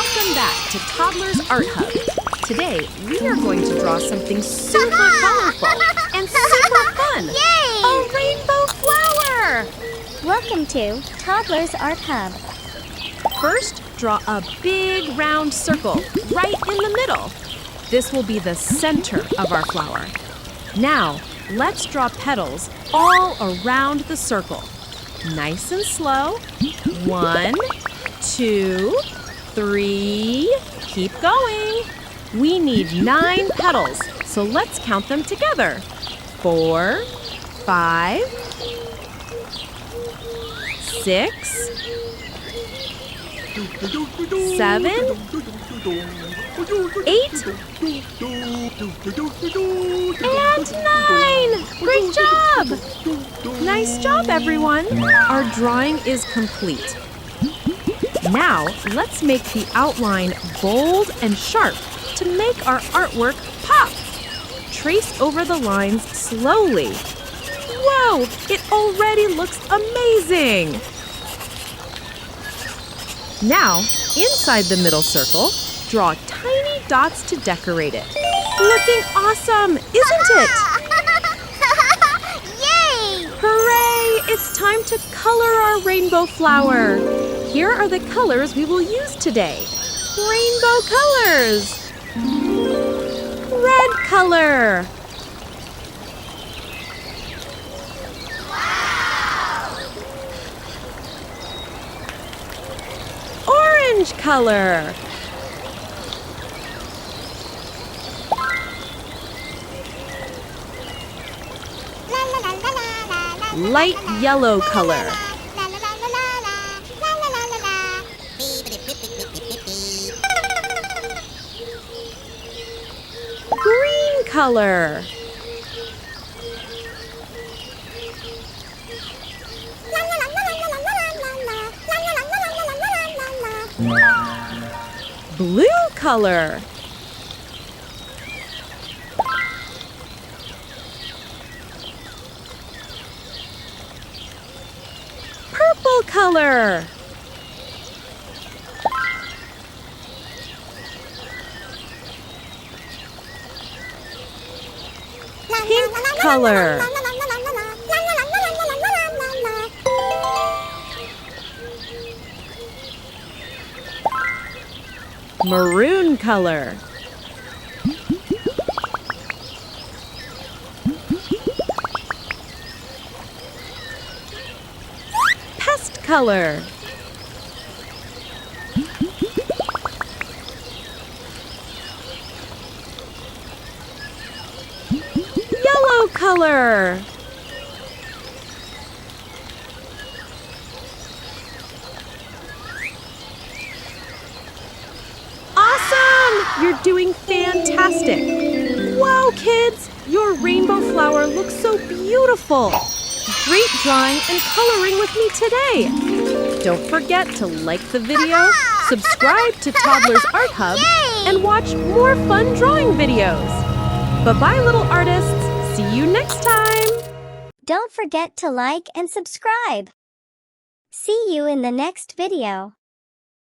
Welcome back to Toddlers Art Hub. Today, we are going to draw something super colorful and super fun. Yay! A rainbow flower! Welcome to Toddlers Art Hub. First, draw a big round circle right in the middle. This will be the center of our flower. Now, let's draw petals all around the circle. Nice and slow. 1, 2, 3. Keep going. We need 9 petals, so let's count them together. 4, 5, 6, 7, 8, and 9! Great job! Nice job, everyone! Our drawing is complete. Now, let's make the outline bold and sharp to make our artwork pop. Trace over the lines slowly. Whoa! It already looks amazing! Now, inside the middle circle, draw tiny dots to decorate it. Looking awesome, isn't it? Yay! Hooray! It's time to color our rainbow flower. Here are the colors we will use today. Rainbow colors. Red color. Orange color. Light yellow color. Green color. Blue color. Purple color. Pink color. Maroon color. Pest color. Yellow color. Awesome! You're doing fantastic. Wow, kids! Your rainbow flower looks so beautiful. Great drawing and coloring with me today. Don't forget to like the video, subscribe to Toddlers Art Hub, and watch more fun drawing videos. Bye-bye, little artists. See you next time. Don't forget to like and subscribe. See you in the next video.